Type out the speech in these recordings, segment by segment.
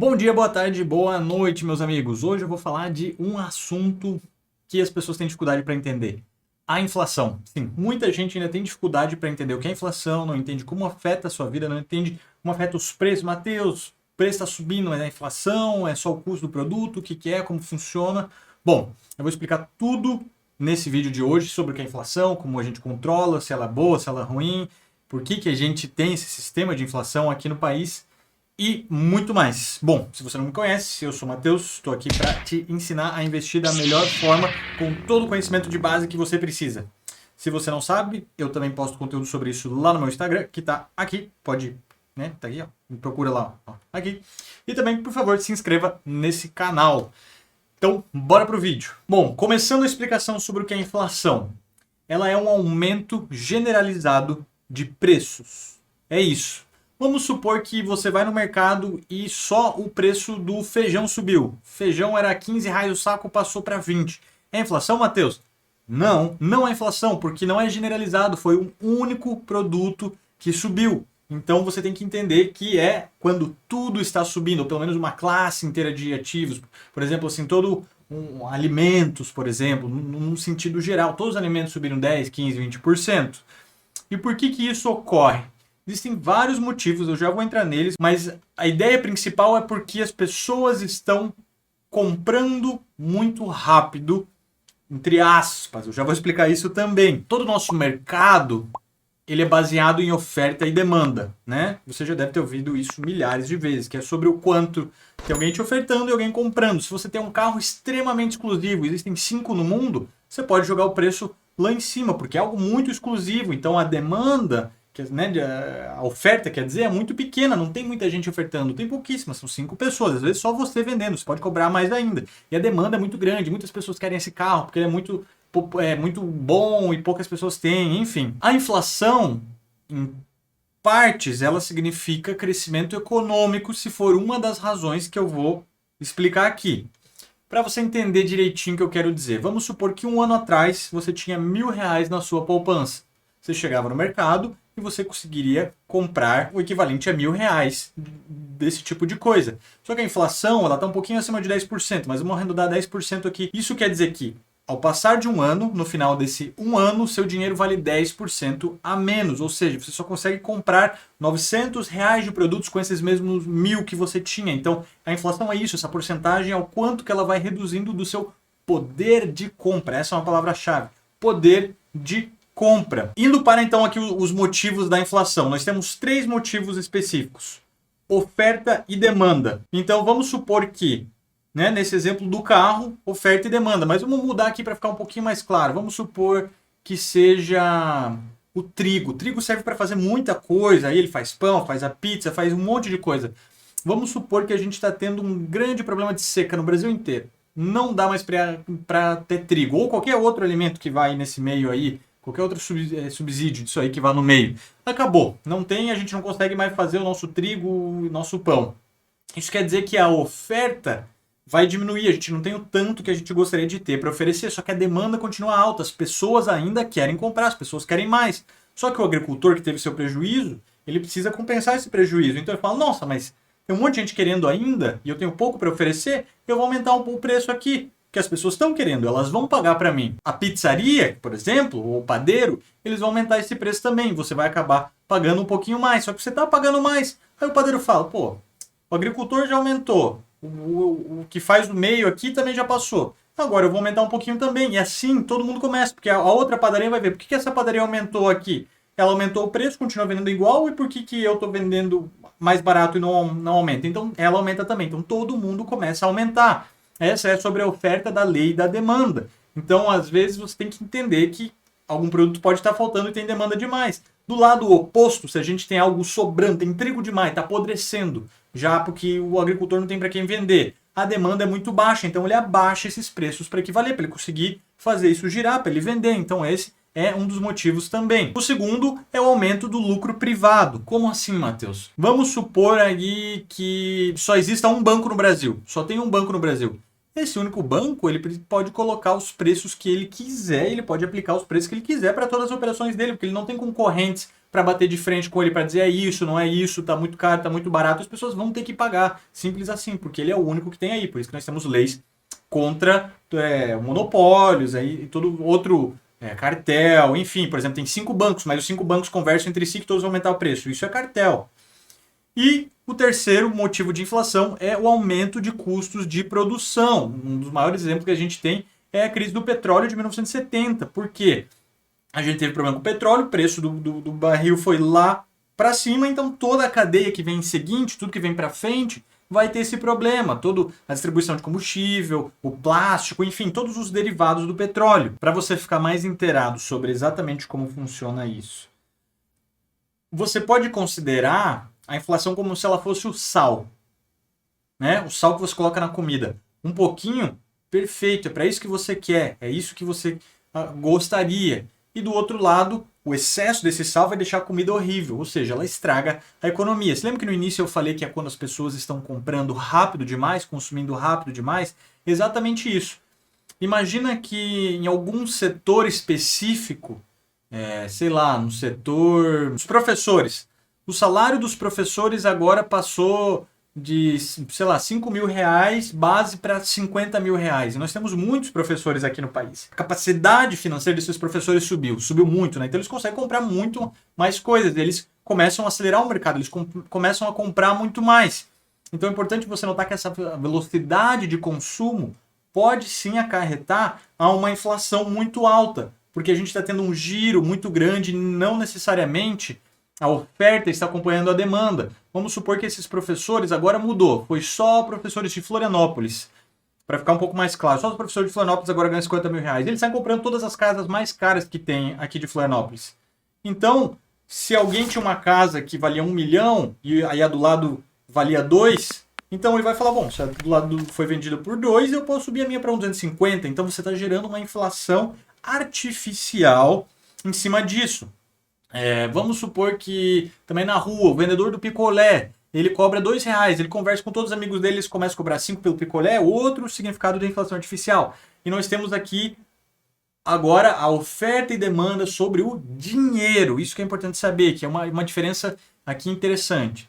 Bom dia, boa tarde, boa noite, meus amigos. Hoje eu vou falar de um assunto que as pessoas têm dificuldade para entender. A inflação. Sim, muita gente ainda tem dificuldade para entender o que é inflação, não entende como afeta a sua vida, não entende como afeta os preços. Mateus, o preço está subindo, mas é a inflação, é só o custo do produto, o que é, como funciona. Bom, eu vou explicar tudo nesse vídeo de hoje sobre o que é inflação, como a gente controla, se ela é boa, se ela é ruim, por que a gente tem esse sistema de inflação aqui no país e muito mais. Bom, se você não me conhece, eu sou o Matheus, estou aqui para te ensinar a investir da melhor forma com todo o conhecimento de base que você precisa. Se você não sabe, eu também posto conteúdo sobre isso lá no meu Instagram, que está aqui, pode, né, tá aqui, ó, me procura lá, ó, aqui. E também, por favor, se inscreva nesse canal. Então, bora pro vídeo. Bom, começando a explicação sobre o que é inflação. Ela é um aumento generalizado de preços. É isso. Vamos supor que você vai no mercado e só o preço do feijão subiu. Feijão era R$ 15 o saco, passou para 20. É inflação, Matheus? Não, não é inflação, porque não é generalizado. Foi um único produto que subiu. Então você tem que entender que é quando tudo está subindo, ou pelo menos uma classe inteira de ativos. Por exemplo, assim, alimentos, por exemplo, num sentido geral. Todos os alimentos subiram 10, 15, 20%. E por que isso ocorre? Existem vários motivos, eu já vou entrar neles, mas a ideia principal é porque as pessoas estão comprando muito rápido, entre aspas. Eu já vou explicar isso também. Todo o nosso mercado, ele é baseado em oferta e demanda, né? Você já deve ter ouvido isso milhares de vezes, que é sobre o quanto tem alguém te ofertando e alguém comprando. Se você tem um carro extremamente exclusivo, existem 5 no mundo, você pode jogar o preço lá em cima, porque é algo muito exclusivo. Então a demanda, né, a oferta, quer dizer, é muito pequena, não tem muita gente ofertando, tem pouquíssimas, são 5 pessoas, às vezes só você vendendo, você pode cobrar mais ainda. E a demanda é muito grande, muitas pessoas querem esse carro, porque ele é muito bom e poucas pessoas têm, enfim. A inflação, em partes, ela significa crescimento econômico, se for uma das razões que eu vou explicar aqui. Para você entender direitinho o que eu quero dizer, vamos supor que um ano atrás você tinha R$ 1.000 na sua poupança. Você chegava no mercado e você conseguiria comprar o equivalente a R$ 1.000 desse tipo de coisa. Só que a inflação ela está um pouquinho acima de 10%, mas vamos arredondar 10% aqui. Isso quer dizer que, ao passar de um ano, no final desse um ano, seu dinheiro vale 10% a menos. Ou seja, você só consegue comprar R$ 900 de produtos com esses mesmos 1.000 que você tinha. Então, a inflação é isso, essa porcentagem é o quanto que ela vai reduzindo do seu poder de compra. Essa é uma palavra-chave. Poder de compra. Indo para então aqui os motivos da inflação. Nós temos 3 motivos específicos. Oferta e demanda. Então, vamos supor que, né, nesse exemplo do carro, oferta e demanda. Mas vamos mudar aqui para ficar um pouquinho mais claro. Vamos supor que seja o trigo. O trigo serve para fazer muita coisa. Aí ele faz pão, faz a pizza, faz um monte de coisa. Vamos supor que a gente está tendo um grande problema de seca no Brasil inteiro. Não dá mais para ter trigo. Ou qualquer outro alimento que vai nesse meio aí, qualquer outro subsídio disso aí que vá no meio. Acabou. Não tem, a gente não consegue mais fazer o nosso trigo e nosso pão. Isso quer dizer que a oferta vai diminuir, a gente não tem o tanto que a gente gostaria de ter para oferecer, só que a demanda continua alta, as pessoas ainda querem comprar, as pessoas querem mais. Só que o agricultor que teve seu prejuízo, ele precisa compensar esse prejuízo. Então ele fala, nossa, mas tem um monte de gente querendo ainda e eu tenho pouco para oferecer, eu vou aumentar um pouco o preço aqui, que as pessoas estão querendo, elas vão pagar para mim. A pizzaria, por exemplo, ou o padeiro, eles vão aumentar esse preço também, você vai acabar pagando um pouquinho mais, só que você está pagando mais. Aí o padeiro fala, pô, o agricultor já aumentou, o que faz no meio aqui também já passou. Agora eu vou aumentar um pouquinho também. E assim todo mundo começa, porque a outra padaria vai ver. Por que essa padaria aumentou aqui? Ela aumentou o preço, continua vendendo igual, e por que eu estou vendendo mais barato e não aumenta? Então ela aumenta também. Então todo mundo começa a aumentar. Essa é sobre a oferta da lei e da demanda. Então às vezes você tem que entender que algum produto pode estar faltando e tem demanda demais. Do lado oposto, se a gente tem algo sobrando, tem trigo demais, está apodrecendo, já porque o agricultor não tem para quem vender, a demanda é muito baixa, então ele abaixa esses preços para equivaler, para ele conseguir fazer isso girar, para ele vender. Então esse é um dos motivos também. O segundo é o aumento do lucro privado. Como assim, Matheus? Vamos supor aí que só exista um banco no Brasil, só tem um banco no Brasil. Esse único banco, ele pode colocar os preços que ele quiser, ele pode aplicar os preços que ele quiser para todas as operações dele, porque ele não tem concorrentes para bater de frente com ele, para dizer é isso, não é isso, tá muito caro, tá muito barato, as pessoas vão ter que pagar. Simples assim, porque ele é o único que tem aí. Por isso que nós temos leis contra monopólios aí, e todo outro cartel, enfim. Por exemplo, tem 5 bancos, mas os 5 bancos conversam entre si que todos vão aumentar o preço. Isso é cartel. E o terceiro motivo de inflação é o aumento de custos de produção. Um dos maiores exemplos que a gente tem é a crise do petróleo de 1970. Por quê? A gente teve problema com o petróleo, o preço do barril foi lá para cima, então toda a cadeia que vem em seguinte, tudo que vem para frente, vai ter esse problema. Toda a distribuição de combustível, o plástico, enfim, todos os derivados do petróleo. Para você ficar mais inteirado sobre exatamente como funciona isso, você pode considerar a inflação como se ela fosse o sal, né? O sal que você coloca na comida. Um pouquinho, perfeito, é para isso que você quer, é isso que você gostaria. E do outro lado, o excesso desse sal vai deixar a comida horrível, ou seja, ela estraga a economia. Você lembra que no início eu falei que é quando as pessoas estão comprando rápido demais, consumindo rápido demais? Exatamente isso. Imagina que em algum setor específico, sei lá, no setor dos professores, o salário dos professores agora passou de, sei lá, 5 mil reais base para 50 mil reais. E nós temos muitos professores aqui no país. A capacidade financeira desses professores subiu muito, né? Então eles conseguem comprar muito mais coisas, eles começam a acelerar o mercado, eles começam a comprar muito mais. Então é importante você notar que essa velocidade de consumo pode sim acarretar a uma inflação muito alta, porque a gente está tendo um giro muito grande, não necessariamente a oferta está acompanhando a demanda. Vamos supor que esses professores agora mudou. Foi só professores de Florianópolis. Para ficar um pouco mais claro, só os professores de Florianópolis agora ganham 50 mil reais. Eles estão comprando todas as casas mais caras que tem aqui de Florianópolis. Então, se alguém tinha uma casa que valia 1 milhão e aí a do lado valia 2, então ele vai falar, bom, se a do lado foi vendida por 2, eu posso subir a minha para 250. Então você está gerando uma inflação artificial em cima disso. Vamos supor que também na rua, o vendedor do picolé, ele cobra R$2, ele conversa com todos os amigos dele, eles começam a cobrar 5 pelo picolé, outro significado da inflação artificial. E nós temos aqui agora a oferta e demanda sobre o dinheiro. Isso que é importante saber, que é uma diferença aqui interessante.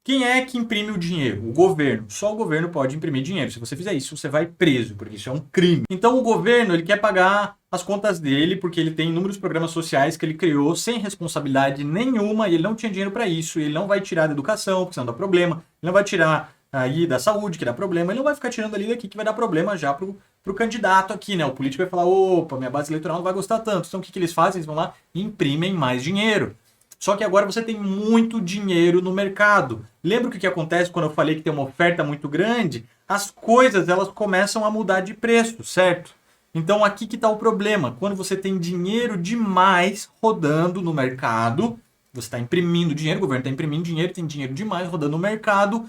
Quem é que imprime o dinheiro? O governo. Só o governo pode imprimir dinheiro. Se você fizer isso, você vai preso, porque isso é um crime. Então o governo ele quer pagar as contas dele, porque ele tem inúmeros programas sociais que ele criou sem responsabilidade nenhuma, e ele não tinha dinheiro para isso, e ele não vai tirar da educação, porque senão dá problema, ele não vai tirar aí da saúde, que dá problema, ele não vai ficar tirando ali daqui, que vai dar problema já pro candidato aqui, né? O político vai falar, opa, minha base eleitoral não vai gostar tanto. Então o que eles fazem? Eles vão lá e imprimem mais dinheiro. Só que agora você tem muito dinheiro no mercado. Lembra o que acontece quando eu falei que tem uma oferta muito grande? As coisas elas começam a mudar de preço, certo? Então aqui que está o problema. Quando você tem dinheiro demais rodando no mercado, você está imprimindo dinheiro, o governo está imprimindo dinheiro, tem dinheiro demais rodando no mercado,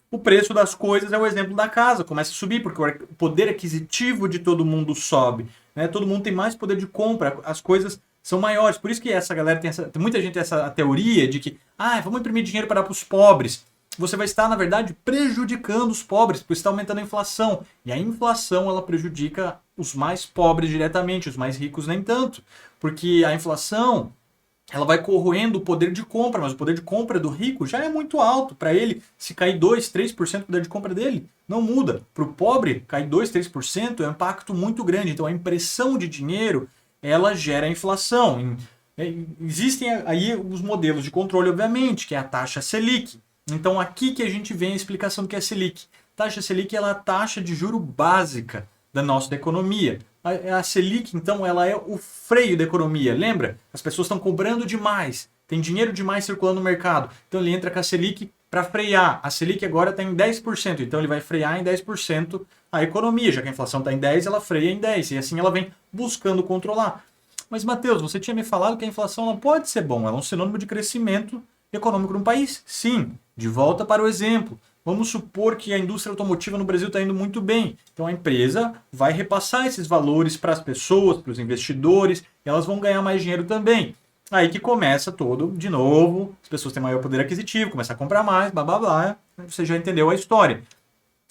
o preço das coisas é o exemplo da casa, começa a subir, porque o poder aquisitivo de todo mundo sobe, né? Todo mundo tem mais poder de compra, as coisas são maiores. Por isso que essa galera tem muita gente tem essa teoria de que vamos imprimir dinheiro para dar para os pobres. Você vai estar, na verdade, prejudicando os pobres, porque está aumentando a inflação. E a inflação ela prejudica os mais pobres diretamente, os mais ricos nem tanto. Porque a inflação ela vai corroendo o poder de compra, mas o poder de compra do rico já é muito alto. Para ele, se cair 2, 3% do poder de compra dele, não muda. Para o pobre, cair 2, 3% é um impacto muito grande. Então a impressão de dinheiro ela gera inflação. Existem aí os modelos de controle, obviamente, que é a taxa Selic. Então aqui que a gente vê a explicação do que é Selic. Taxa Selic ela é a taxa de juro básica da nossa economia. A Selic, então, ela é o freio da economia. Lembra? As pessoas estão cobrando demais, tem dinheiro demais circulando no mercado. Então ele entra com a Selic para frear. A Selic agora está em 10%, então ele vai frear em 10% a economia. Já que a inflação está em 10%, ela freia em 10%. E assim ela vem buscando controlar. Mas, Matheus, você tinha me falado que a inflação não pode ser bom. Ela é um sinônimo de crescimento econômico de um país. Sim, de volta para o exemplo. Vamos supor que a indústria automotiva no Brasil está indo muito bem. Então a empresa vai repassar esses valores para as pessoas, para os investidores, e elas vão ganhar mais dinheiro também. Aí que começa todo, de novo, as pessoas têm maior poder aquisitivo, começam a comprar mais, blá blá blá. Você já entendeu a história.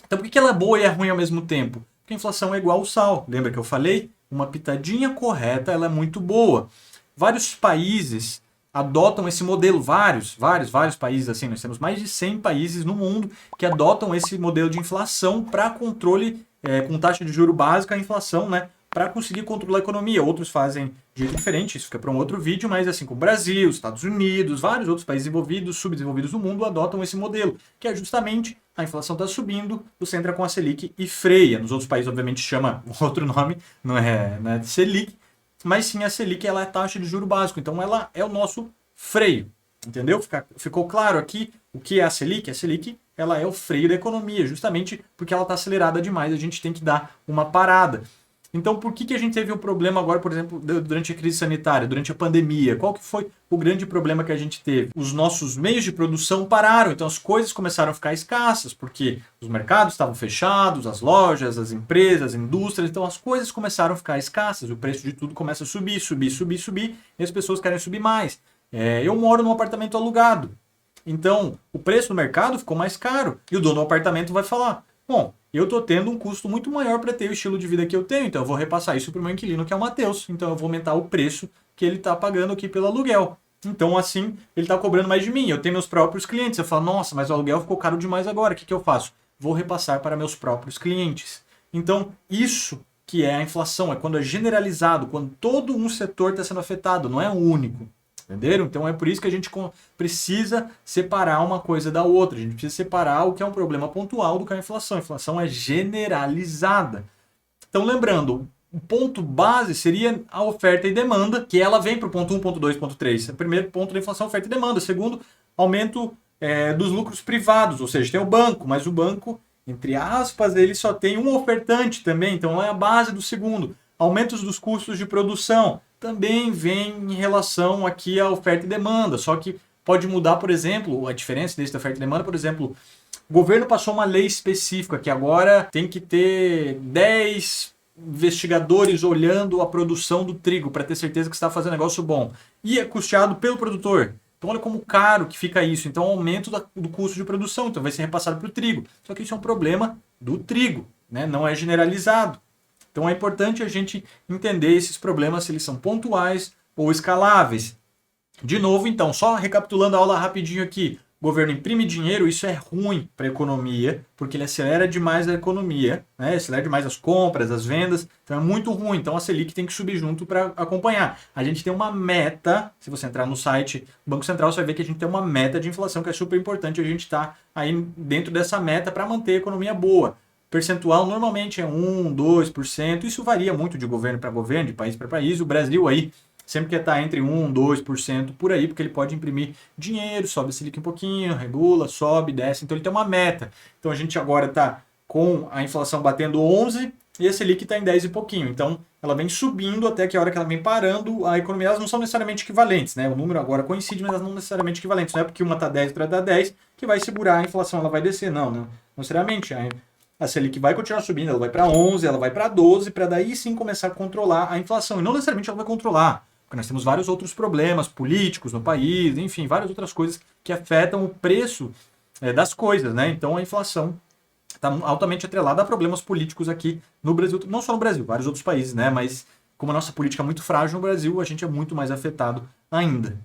Então por que ela é boa e é ruim ao mesmo tempo? Porque a inflação é igual ao sal. Lembra que eu falei? Uma pitadinha correta ela é muito boa. Vários países adotam esse modelo. Vários países assim. Nós temos mais de 100 países no mundo que adotam esse modelo de inflação para controle com taxa de juro básica, a inflação, né? Para conseguir controlar a economia. Outros fazem de jeito diferente, isso fica para um outro vídeo, mas assim como o Brasil, Estados Unidos, vários outros países envolvidos, subdesenvolvidos do mundo, adotam esse modelo, que é justamente a inflação está subindo, você entra com a Selic e freia. Nos outros países, obviamente, chama outro nome, não é Selic, mas sim a Selic, ela é a taxa de juro básico, então ela é o nosso freio, entendeu? Ficou claro aqui o que é a Selic? A Selic, ela é o freio da economia, justamente porque ela está acelerada demais, a gente tem que dar uma parada. Então, por que a gente teve um problema agora, por exemplo, durante a crise sanitária, durante a pandemia? Qual que foi o grande problema que a gente teve? Os nossos meios de produção pararam, então as coisas começaram a ficar escassas, porque os mercados estavam fechados, as lojas, as empresas, as indústrias, então as coisas começaram a ficar escassas, o preço de tudo começa a subir, e as pessoas querem subir mais. Eu moro num apartamento alugado, então o preço no mercado ficou mais caro, e o dono do apartamento vai falar, bom, eu estou tendo um custo muito maior para ter o estilo de vida que eu tenho, então eu vou repassar isso para o meu inquilino, que é o Matheus. Então eu vou aumentar o preço que ele está pagando aqui pelo aluguel. Então assim, ele está cobrando mais de mim. Eu tenho meus próprios clientes. Eu falo, nossa, mas o aluguel ficou caro demais agora. O que eu faço? Vou repassar para meus próprios clientes. Então isso que é a inflação, é quando é generalizado, quando todo um setor está sendo afetado, não é um único. Entenderam? Então é por isso que a gente precisa separar uma coisa da outra. A gente precisa separar o que é um problema pontual do que é a inflação. A inflação é generalizada. Então lembrando, o ponto base seria a oferta e demanda, que ela vem para o ponto 1, ponto 2, ponto 3. O primeiro ponto da inflação é oferta e demanda. O segundo, aumento dos lucros privados. Ou seja, tem o banco, mas o banco, entre aspas, ele só tem um ofertante também. Então é a base do segundo. Aumentos dos custos de produção. Também vem em relação aqui à oferta e demanda, só que pode mudar, por exemplo, a diferença desse da oferta e demanda, por exemplo, o governo passou uma lei específica que agora tem que ter 10 investigadores olhando a produção do trigo para ter certeza que está fazendo negócio bom. E é custeado pelo produtor. Então olha como caro que fica isso. Então aumento do custo de produção, então vai ser repassado para o trigo. Só que isso é um problema do trigo, né? Não é generalizado. Então é importante a gente entender esses problemas, se eles são pontuais ou escaláveis. De novo, então, só recapitulando a aula rapidinho aqui. O governo imprime dinheiro, isso é ruim para a economia, porque ele acelera demais a economia, né? Acelera demais as compras, as vendas, então é muito ruim. Então a Selic tem que subir junto para acompanhar. A gente tem uma meta, se você entrar no site do Banco Central, você vai ver que a gente tem uma meta de inflação que é super importante, a gente está aí dentro dessa meta para manter a economia boa. Percentual normalmente é 1, 2%, isso varia muito de governo para governo, de país para país. O Brasil aí sempre quer estar entre 1, 2% por aí, porque ele pode imprimir dinheiro, sobe a Selic um pouquinho, regula, sobe, desce, então ele tem uma meta. Então a gente agora está com a inflação batendo 11 e a Selic está em 10 e pouquinho. Então ela vem subindo até que a hora que ela vem parando, a economia, elas não são necessariamente equivalentes, né? O número agora coincide, mas elas não necessariamente equivalentes. Não é porque uma está 10 e outra está 10 que vai segurar a inflação, ela vai descer, não necessariamente. A Selic vai continuar subindo, ela vai para 11, ela vai para 12, para daí sim começar a controlar a inflação. E não necessariamente ela vai controlar, porque nós temos vários outros problemas políticos no país, enfim, várias outras coisas que afetam o preço das coisas, né? Então a inflação está altamente atrelada a problemas políticos aqui no Brasil, não só no Brasil, vários outros países, né? Mas como a nossa política é muito frágil no Brasil, a gente é muito mais afetado ainda.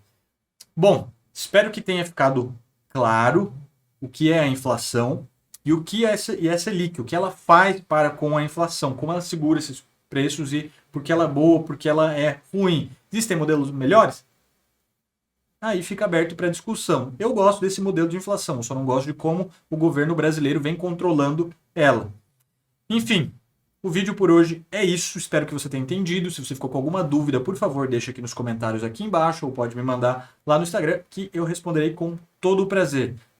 Bom, espero que tenha ficado claro o que é a inflação. E o que é a Selic, o que ela faz para com a inflação, como ela segura esses preços e por que ela é boa, por que ela é ruim. Existem modelos melhores? Aí fica aberto para discussão. Eu gosto desse modelo de inflação, eu só não gosto de como o governo brasileiro vem controlando ela. Enfim, o vídeo por hoje é isso, espero que você tenha entendido. Se você ficou com alguma dúvida, por favor, deixa aqui nos comentários aqui embaixo ou pode me mandar lá no Instagram que eu responderei com todo o prazer.